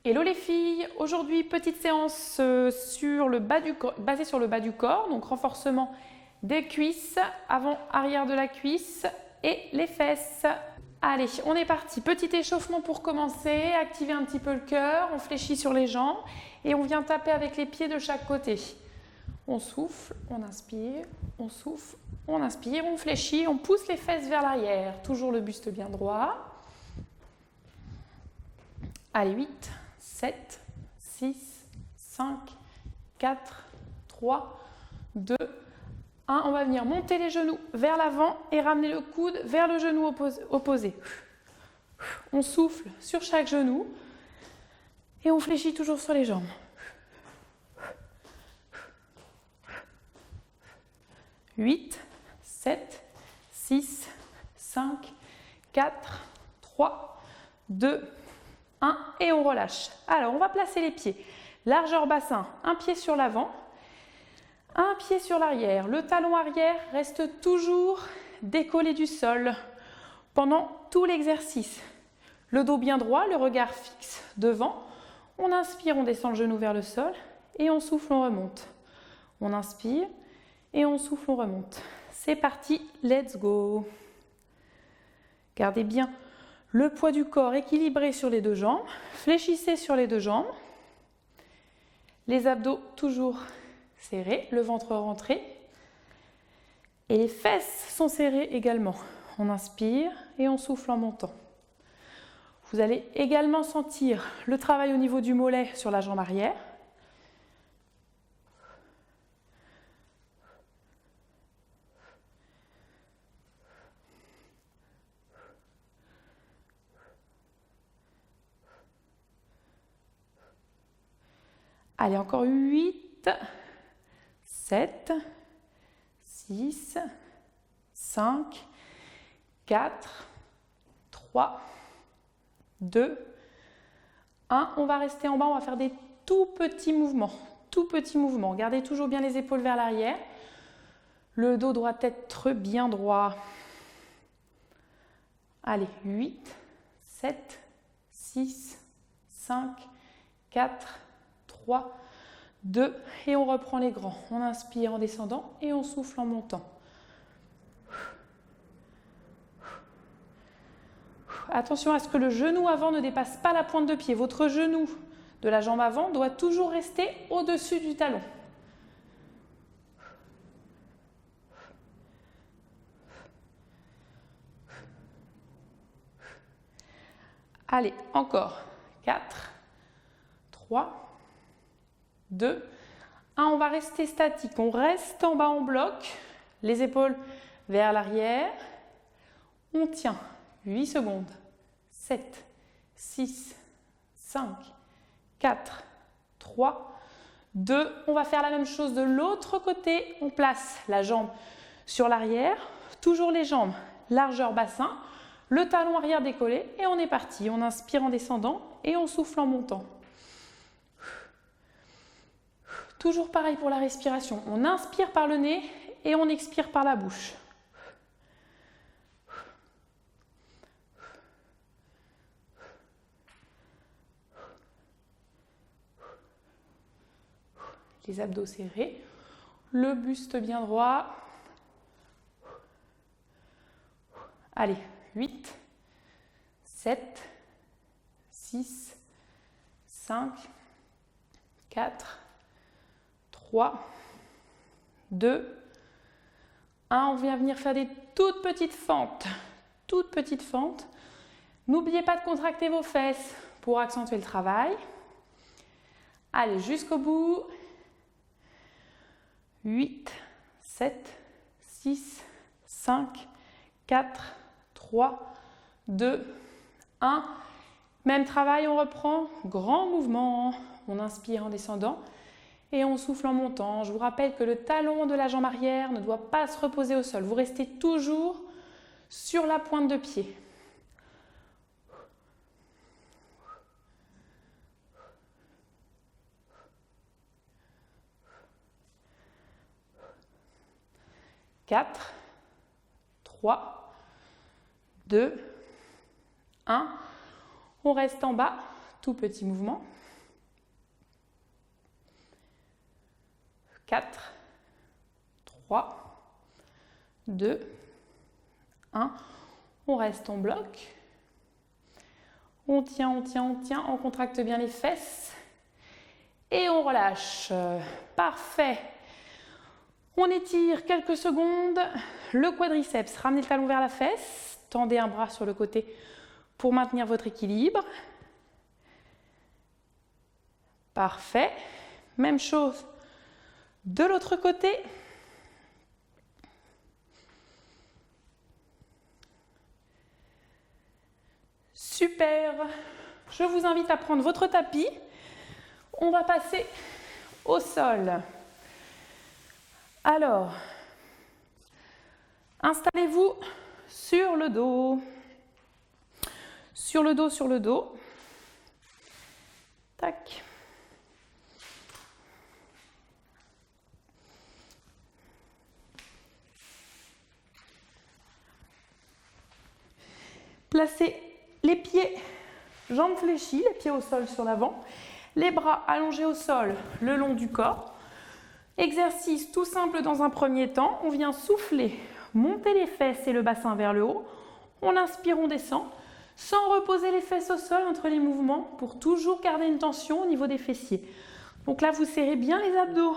Hello les filles, aujourd'hui petite séance basée sur le bas du corps, donc renforcement des cuisses, avant-arrière de la cuisse et les fesses. Allez, on est parti, petit échauffement pour commencer, activer un petit peu le cœur, on fléchit sur les jambes et on vient taper avec les pieds de chaque côté. On souffle, on inspire, on souffle, on inspire, on fléchit, on pousse les fesses vers l'arrière, toujours le buste bien droit. Allez, 8, 7, 6, 5, 4, 3, 2, 1. On va venir monter les genoux vers l'avant et ramener le coude vers le genou opposé. On souffle sur chaque genou et on fléchit toujours sur les jambes. 8, 7, 6, 5, 4, 3, 2, 1 et on relâche. Alors, on va placer les pieds. Largeur bassin, un pied sur l'avant, un pied sur l'arrière. Le talon arrière reste toujours décollé du sol pendant tout l'exercice. Le dos bien droit, le regard fixe devant. On inspire, on descend le genou vers le sol et on souffle, on remonte. On inspire et on souffle, on remonte. C'est parti, let's go. Gardez bien le poids du corps équilibré sur les deux jambes. Fléchissez sur les deux jambes. Les abdos toujours serrés, le ventre rentré. Et les fesses sont serrées également. On inspire et on souffle en montant. Vous allez également sentir le travail au niveau du mollet sur la jambe arrière. Allez, encore 8, 7, 6, 5, 4, 3, 2, 1. On va rester en bas, on va faire des tout petits mouvements. Tout petits mouvements. Gardez toujours bien les épaules vers l'arrière. Le dos doit être bien droit. Allez, 8, 7, 6, 5, 4, 3, 2 et on reprend les grands. On inspire en descendant et on souffle en montant. Attention à ce que le genou avant ne dépasse pas la pointe de pied. Votre genou de la jambe avant doit toujours rester au-dessus du talon. Allez, encore 4, 3, 2, 1. On va rester statique. On reste en bas en bloc. Les épaules vers l'arrière. On tient 8 secondes. 7, 6, 5, 4, 3, 2. On va faire la même chose de l'autre côté. On place la jambe sur l'arrière. Toujours les jambes largeur bassin. Le talon arrière décollé et on est parti. On inspire en descendant et on souffle en montant. Toujours pareil pour la respiration. On inspire par le nez et on expire par la bouche. Les abdos serrés, le buste bien droit. Allez, 8, 7, 6, 5, 4, 3, 2, 1. On vient venir faire des toutes petites fentes. Toutes petites fentes. N'oubliez pas de contracter vos fesses pour accentuer le travail. Allez, jusqu'au bout. 8, 7, 6, 5, 4, 3, 2, 1. Même travail, on reprend. Grand mouvement. On inspire en descendant et on souffle en montant. Je vous rappelle que le talon de la jambe arrière ne doit pas se reposer au sol. Vous restez toujours sur la pointe de pied. « 4, 3, 2, 1. On reste en bas, tout petit mouvement. 4, 3, 2, 1. On reste, on bloque. On tient, on tient, on tient. On contracte bien les fesses. Et on relâche. Parfait. On étire quelques secondes. Le quadriceps. Ramenez le talon vers la fesse. Tendez un bras sur le côté pour maintenir votre équilibre. Parfait. Même chose de l'autre côté. Super. Je vous invite à prendre votre tapis. On va passer au sol. Alors, installez-vous sur le dos. Sur le dos, sur le dos. Tac. Placez les pieds, jambes fléchies, les pieds au sol sur l'avant, les bras allongés au sol le long du corps. Exercice tout simple dans un premier temps. On vient souffler, monter les fesses et le bassin vers le haut. On inspire, on descend, sans reposer les fesses au sol entre les mouvements pour toujours garder une tension au niveau des fessiers. Donc là, vous serrez bien les abdos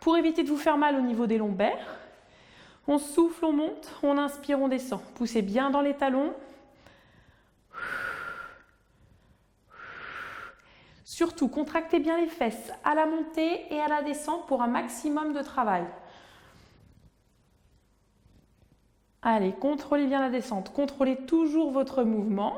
pour éviter de vous faire mal au niveau des lombaires. On souffle, on monte, on inspire, on descend. Poussez bien dans les talons. Surtout, contractez bien les fesses à la montée et à la descente pour un maximum de travail. Allez, contrôlez bien la descente. Contrôlez toujours votre mouvement.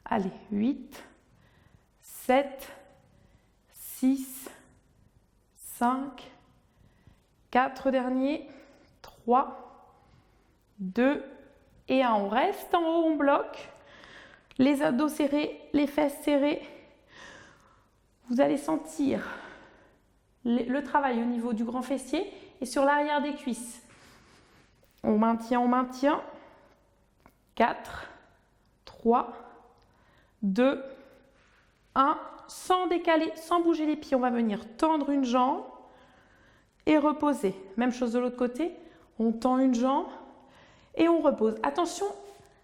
Allez, 8, 7, 6, 5, 4 derniers, 3, 2 et 1. On reste en haut, on bloque. Les abdos serrés, les fesses serrées. Vous allez sentir le travail au niveau du grand fessier et sur l'arrière des cuisses. On maintient, on maintient. 4, 3, 2, 1. Sans décaler, sans bouger les pieds, on va venir tendre une jambe et reposer. Même chose de l'autre côté, on tend une jambe et on repose. Attention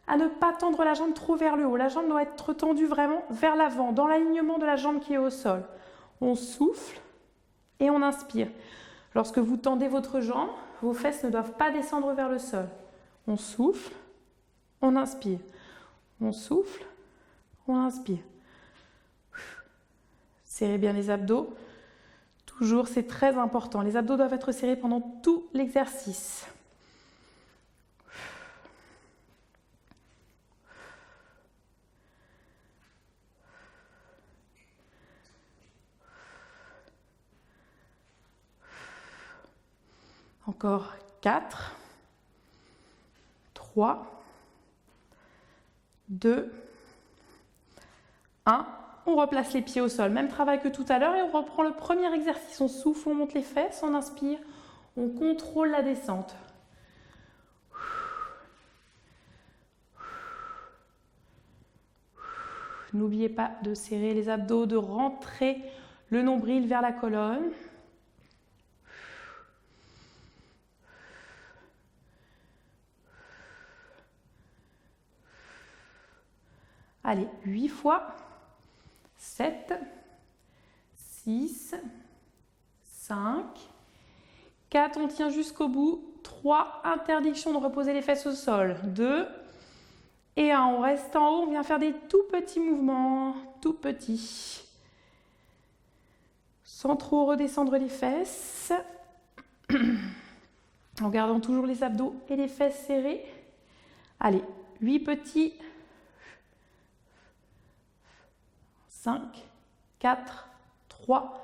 à ne pas tendre la jambe trop vers le haut. La jambe doit être tendue vraiment vers l'avant, dans l'alignement de la jambe qui est au sol. On souffle et on inspire. Lorsque vous tendez votre jambe, vos fesses ne doivent pas descendre vers le sol. On souffle, on inspire. On souffle, on inspire. Serrez bien les abdos. Toujours, c'est très important. Les abdos doivent être serrés pendant tout l'exercice. Encore 4, 3, 2, 1. On replace les pieds au sol, même travail que tout à l'heure et on reprend le premier exercice. On souffle, on monte les fesses, on inspire, on contrôle la descente. N'oubliez pas de serrer les abdos, de rentrer le nombril vers la colonne. Allez, 8 fois. 7, 6, 5, 4, on tient jusqu'au bout. 3, interdiction de reposer les fesses au sol. 2 et 1, on reste en haut, on vient faire des tout petits mouvements, tout petits. Sans trop redescendre les fesses. En gardant toujours les abdos et les fesses serrées. Allez, 8 petits. 5, 4, 3,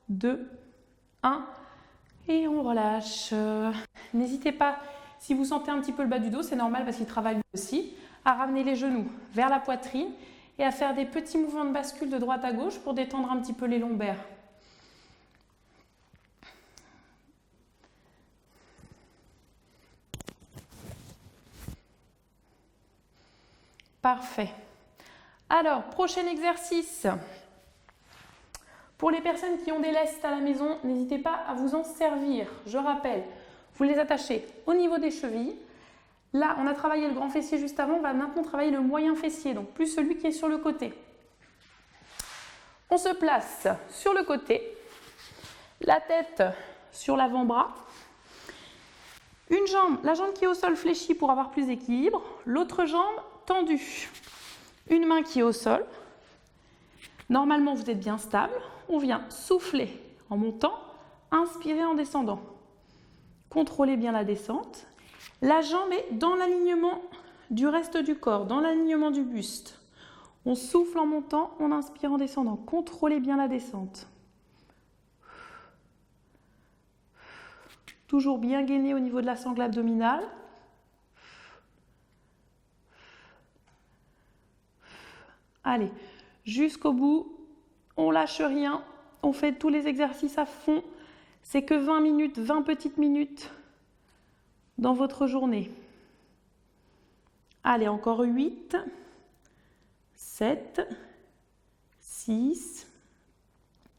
2, 1 et on relâche. N'hésitez pas, si vous sentez un petit peu le bas du dos, c'est normal parce qu'il travaille lui aussi, à ramener les genoux vers la poitrine et à faire des petits mouvements de bascule de droite à gauche pour détendre un petit peu les lombaires. Parfait. Alors, prochain exercice. Pour les personnes qui ont des lestes à la maison, n'hésitez pas à vous en servir. Je rappelle, vous les attachez au niveau des chevilles. Là, on a travaillé le grand fessier juste avant, on va maintenant travailler le moyen fessier, donc plus celui qui est sur le côté. On se place sur le côté, la tête sur l'avant-bras. Une jambe, la jambe qui est au sol fléchie pour avoir plus d'équilibre, l'autre jambe tendue. Une main qui est au sol. Normalement, vous êtes bien stable. On vient souffler en montant, inspirer en descendant. Contrôlez bien la descente. La jambe est dans l'alignement du reste du corps, dans l'alignement du buste. On souffle en montant, on inspire en descendant. Contrôlez bien la descente. Toujours bien gainé au niveau de la sangle abdominale. Allez, jusqu'au bout, on lâche rien, on fait tous les exercices à fond. C'est que 20 minutes, 20 petites minutes dans votre journée. Allez, encore 8, 7, 6,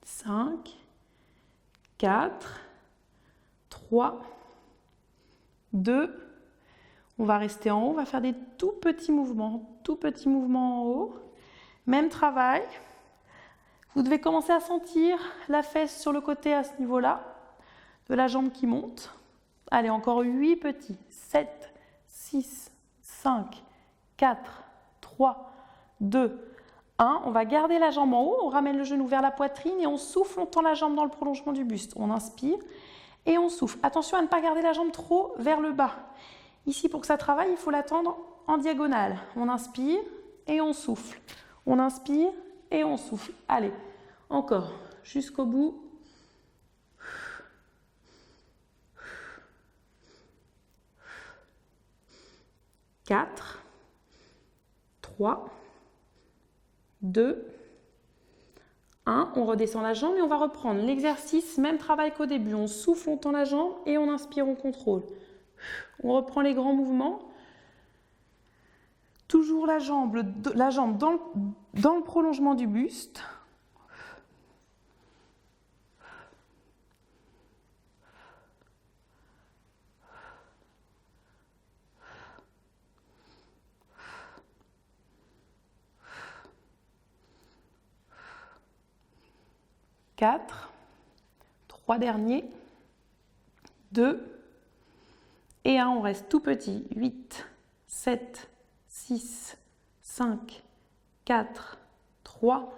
5, 4, 3, 2, on va rester en haut, on va faire des tout petits mouvements en haut. Même travail. Vous devez commencer à sentir la fesse sur le côté à ce niveau-là, de la jambe qui monte. Allez, encore 8 petits. 7, 6, 5, 4, 3, 2, 1. On va garder la jambe en haut, on ramène le genou vers la poitrine et on souffle, on tend la jambe dans le prolongement du buste. On inspire et on souffle. Attention à ne pas garder la jambe trop vers le bas. Ici, pour que ça travaille, il faut la tendre en diagonale. On inspire et on souffle. On inspire et on souffle. Allez, encore, jusqu'au bout. Quatre, 3, 2, 1. On redescend la jambe et on va reprendre l'exercice, même travail qu'au début. On souffle, on tend la jambe et on inspire, on contrôle. On reprend les grands mouvements. Toujours la jambe dans le prolongement du buste. Quatre, 3 derniers, 2 et 1. On reste tout petit. 8, 7, 6, 5, 4, 3,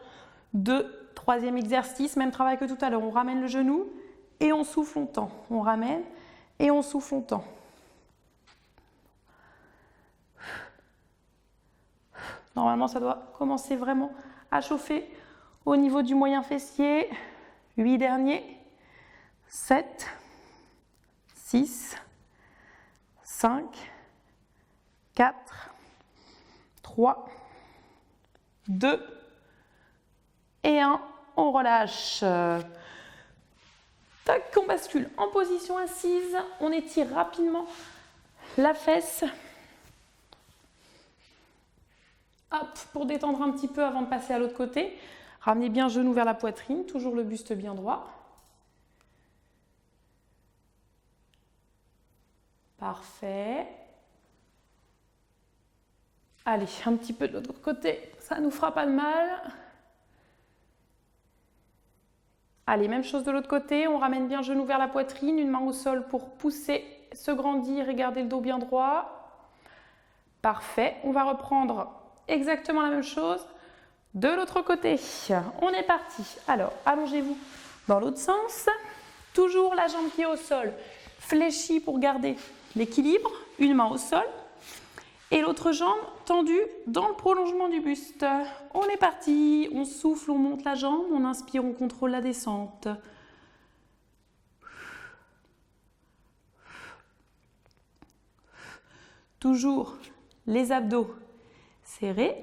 2, troisième exercice, même travail que tout à l'heure. On ramène le genou et on souffle, on tend. On ramène et on souffle, on tend. Normalement, ça doit commencer vraiment à chauffer au niveau du moyen fessier. 8 derniers. 7, 6, 5, 4, 3, 2 et 1. On relâche. Tac, on bascule en position assise. On étire rapidement la fesse. Hop, pour détendre un petit peu avant de passer à l'autre côté. Ramenez bien le genou vers la poitrine, toujours le buste bien droit. Parfait. Allez, un petit peu de l'autre côté, ça ne nous fera pas de mal. Allez, même chose de l'autre côté, on ramène bien le genou vers la poitrine, une main au sol pour pousser, se grandir et garder le dos bien droit. Parfait, on va reprendre exactement la même chose de l'autre côté. On est parti. Alors, allongez-vous dans l'autre sens. Toujours la jambe qui est au sol, fléchie pour garder l'équilibre. Une main au sol et l'autre jambe tendue dans le prolongement du buste. On est parti. On souffle, on monte la jambe. On inspire, on contrôle la descente. Toujours les abdos serrés.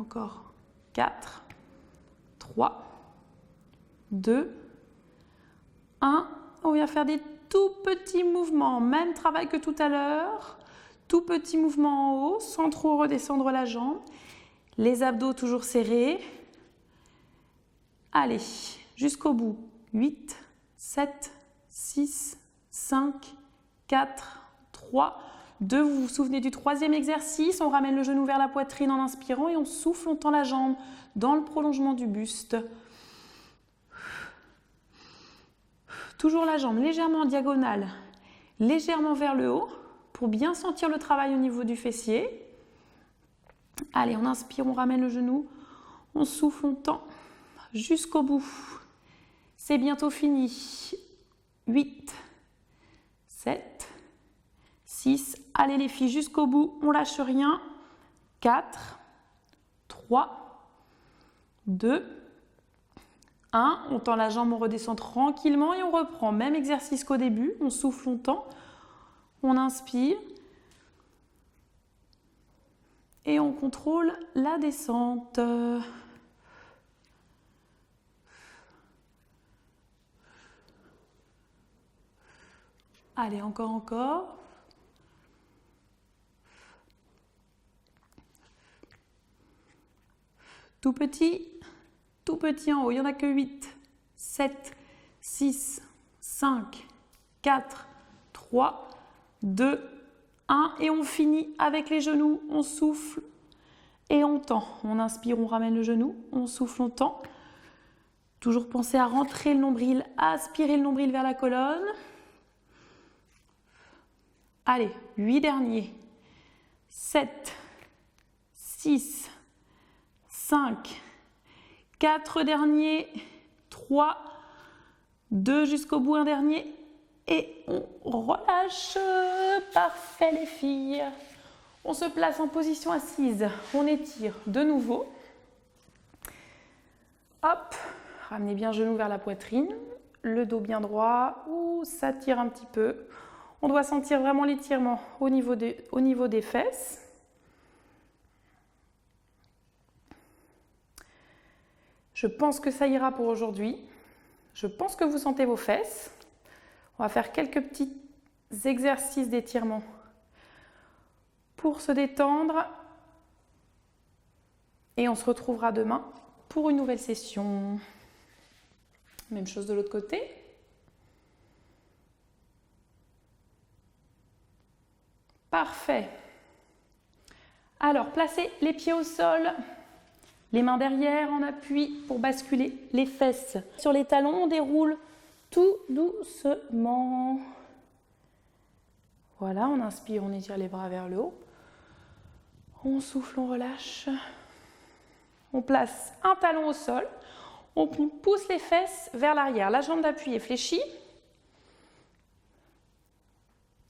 encore 4, 3, 2, 1. On vient faire des tout petits mouvements, même travail que tout à l'heure. Tout petit mouvement en haut, sans trop redescendre la jambe. Les abdos toujours serrés. Allez, jusqu'au bout. 8, 7, 6, 5, 4, 3, 2. Vous vous souvenez du troisième exercice. On ramène le genou vers la poitrine en inspirant et on souffle, on tend la jambe dans le prolongement du buste. Toujours la jambe légèrement en diagonale, légèrement vers le haut pour bien sentir le travail au niveau du fessier. Allez, on inspire, on ramène le genou, on souffle, on tend jusqu'au bout. C'est bientôt fini. 8, 7, 6. Allez les filles, jusqu'au bout, on lâche rien. 4, 3, 2, 1. On tend la jambe, on redescend tranquillement et on reprend. Même exercice qu'au début, on souffle longtemps, on inspire et on contrôle la descente. Allez, encore. Tout petit en haut, il n'y en a que 8, 7, 6, 5, 4, 3, 2, 1. Et on finit avec les genoux, on souffle et on tend. On inspire, on ramène le genou, on souffle, on tend. Toujours penser à rentrer le nombril, à aspirer le nombril vers la colonne. Allez, 8 derniers. 7, 6, 5, 4 derniers, 3, 2 jusqu'au bout, un dernier. Et on relâche. Parfait les filles. On se place en position assise. On étire de nouveau. Hop, ramenez bien genou vers la poitrine. Le dos bien droit. Ouh, ça tire un petit peu. On doit sentir vraiment l'étirement au niveau des fesses. Je pense que ça ira pour aujourd'hui. Je pense que vous sentez vos fesses. On va faire quelques petits exercices d'étirement pour se détendre. Et on se retrouvera demain pour une nouvelle session. Même chose de l'autre côté. Parfait. Alors, placez les pieds au sol, les mains derrière en appui pour basculer les fesses sur les talons. On déroule tout doucement. Voilà, on inspire, on étire les bras vers le haut. On souffle, on relâche. On place un talon au sol. On pousse les fesses vers l'arrière. La jambe d'appui est fléchie.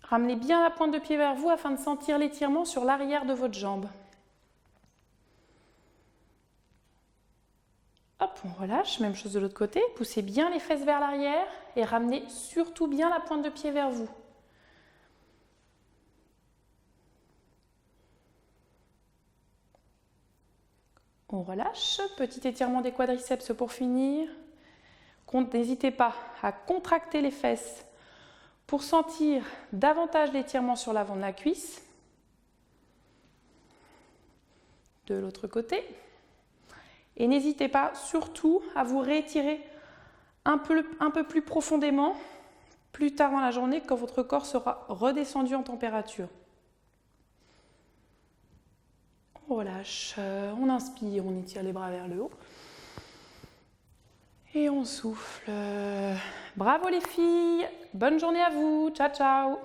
Ramenez bien la pointe de pied vers vous afin de sentir l'étirement sur l'arrière de votre jambe. Hop, on relâche, même chose de l'autre côté. Poussez bien les fesses vers l'arrière et ramenez surtout bien la pointe de pied vers vous. On relâche, petit étirement des quadriceps pour finir. N'hésitez pas à contracter les fesses pour sentir davantage d'étirement sur l'avant de la cuisse. De l'autre côté. Et n'hésitez pas surtout à vous réétirer un peu plus profondément plus tard dans la journée quand votre corps sera redescendu en température. On relâche, on inspire, on étire les bras vers le haut. Et on souffle. Bravo les filles, bonne journée à vous, ciao ciao.